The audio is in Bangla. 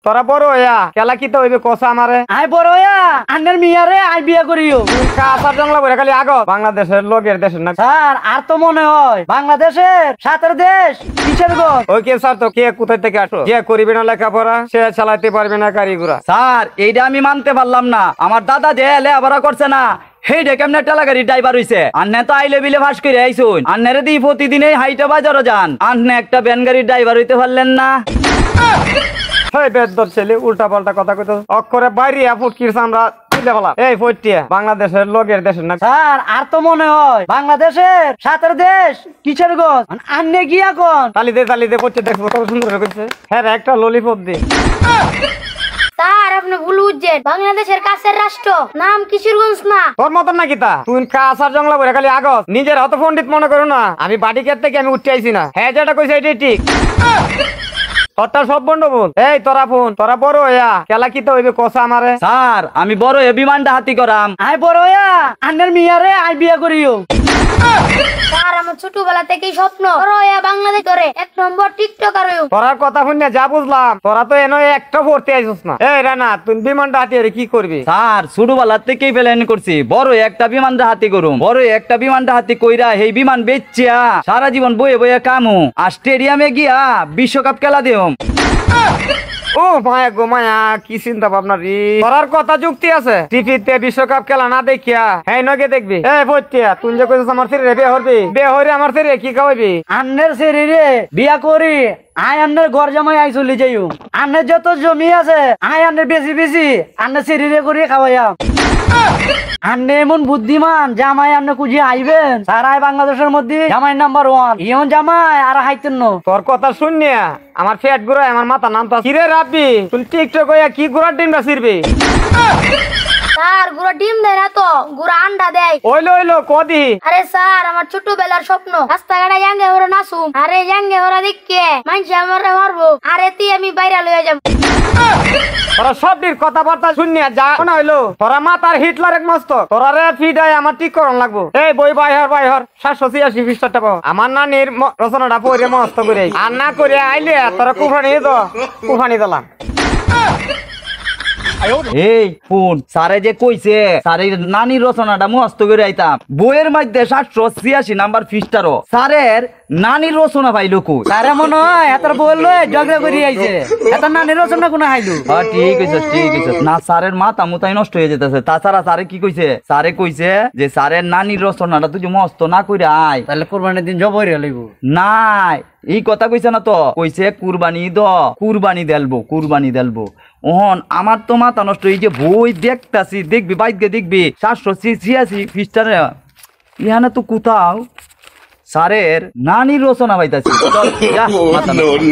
তোরা বড় হইয়া খেলা কি তো হইবে কষা আমারে আই বড় হইয়া আন্নের মিয়ারে আই বিয়া করিও কাঁচার জংলা বলে খালি আগ বাংলাদেশের লোকের দেশের না স্যার আর তো মনে হয় বাংলাদেশের সাতের দেশ কিশোরগঞ্জ ওই কে স্যার তো কে কোথায় থেকে আসো যে করিবে না লেখাপড়া সে চালাইতে পারবে না গাড়িগুড়া স্যার এইটা আমি মানতে পারলাম না আমার দাদা যে লেখাপড়া করছে না হেইটা কেমনে টেলা গাড়ি ড্রাইভার হইছে আন্নে তো আইলে বিলে ফাঁস করে আইসুন আন্নের দি প্রতিদিনই হাইটা বাজারও যান আন্নে একটা ভ্যান গাড়ির ড্রাইভার হইতে পারলেন না বেদর ছেলে উল্টা পাল্টা কথা কইতো অক্ষরে বাইরে ফুটকির আমরা এই ফটিয়া বাংলাদেশের লোকের দেশের না স্যার আর তো মনে হয় বাংলাদেশের সাতের দেশ কিশোরগঞ্জ আন্নে গিয়া কোন তালিতে পড়ছে দেখবো কত সুন্দর করছে হ্যাঁ একটা ললিপপ দি স্যার আপনি ভুল বুঝছেন বাংলাদেশের কাছের রাষ্ট্র নাম কিশোরগঞ্জ না তোর মতন নাকি তা তুই কাঁচার জংলা বলে খালি আগত নিজের হত পণ্ডিত মনে করো না আমি বাড়ি কের থেকে আমি উঠতে আইছি না হ্যাঁ যেটা কইছে এটাই ঠিক তোরটা সব বন্ধ বল এই তোরা বড় হইয়া খেলা কি তো হইবে কষা আমারে স্যার আমি বড় বিমানটা হাতি করাম আই বড় হইয়া আন্নের মিয়ারে আই বিয়া করিও স্যার আমার ছোটবেলা থেকেই স্বপ্ন বড় হইয়া বাংলাদেশ ধরে 1 নম্বর টিকটকার হইও তোরার কথা শুনে যা বুঝলাম তোরা তো এনে একটা ভর্তি আইছিস না এই রানা তুই বিমানটা হাতি কি করবি স্যার ছোটবেলা থেকেই প্ল্যান করছি বড় একটা বিমানটা হাতি করুম বড় একটা বিমানটা হাতি কইরা এই বিমান বেচিয়া সারা জীবন বয়ে বয়ে কামু আর স্টেডিয়ামে গিয়া বিশ্বকাপ খেলা দিও ও মায়া গো মায়া কি চিন্তা ভাবনা রে তোরার কথা যুক্তি আছে টিভিতে বিশ্বকাপ খেলা না দেখিয়া হ্যাঁ নগে দেখবি এই ফটিয়া তুই যে কইছিস আমার ছেলে বিয়ে হইরে আমার ছেলে কি খাওয়াবি আন্নের শরীরে বিয়া করি আই আন্নের ঘর জামাই আই চলে যাইও আন্নের যত জমি আছে আই আন্নের বেশি আন্নের শরীরে করে খাওয়াইয়া আন্নে এমন বুদ্ধিমান জামাই আন্নে খুঁজে আইবেন সারাই বাংলাদেশের মধ্যে জামাই নাম্বার 1 এমন জামাই আর হাইতেন না তোর কথা শুনিয়া আমার পেট ঘুরায় আমার মাথা নামতা কিরে রাব্বি তুই টিকটক হইয়া কি ঘোড়ার ডিমটা ছিড়বি স্যার গুড়া ডিম দেয় না তো গুড়া আন্ডা দেয় ওইলো কদি আরে স্যার আমার ছোটবেলার স্বপ্ন রাস্তাঘাটে জাঙ্গে হরে নাচুম আরে জাঙ্গে হরা দেখকে মানুষ আমারে মারবো আরে তুই আমি বাইরে লইয়া যাব তোরা সবটির কথাবার্তা শুনিয়া যা মনে হইলো তোরা মাতার হিটলার এক মস্ত তোরা রে ফিডাই আমার ঠিক করন লাগবো এই বই বাইহর 786 পৃষ্ঠাটা পাবো আমার নানির রচনাটা পড়ে মস্ত করে আর না করে আইলে তোরা কুফানি দিলাম এই ফোন স্যারে যে কইছে স্যারের নানির রচনাটা মস্ত করে আইতাম বইয়ের মধ্যে 786 নাম্বার পৃষ্ঠারও স্যারের নানির রচনা পাইলো কই তারে মনে হয় এত বললো ঝগড়া করি আইছে এত নানির রচনা কোন হাইলু হ্যাঁ ঠিক আছে না স্যারের মাথা মুতাই নষ্ট হয়ে যেতেছে তাছাড়া স্যারে কি কইছে স্যারে কইছে যে স্যারের নানির রচনাটা তুই মস্ত না কইরা আয় তাহলে কুরবানির দিন জবই লইব নাই এই কথা কইছে না তো কইছে কুরবানি দেলবো ওহন আমার তো মাথা নষ্ট এই যে বই দেখতাছি দেখবি বাইকে দেখবি 786 পৃষ্ঠার ইহানে তো কোথাও স্যারের নানির রচনা পাইতাছি মাথা নষ্ট।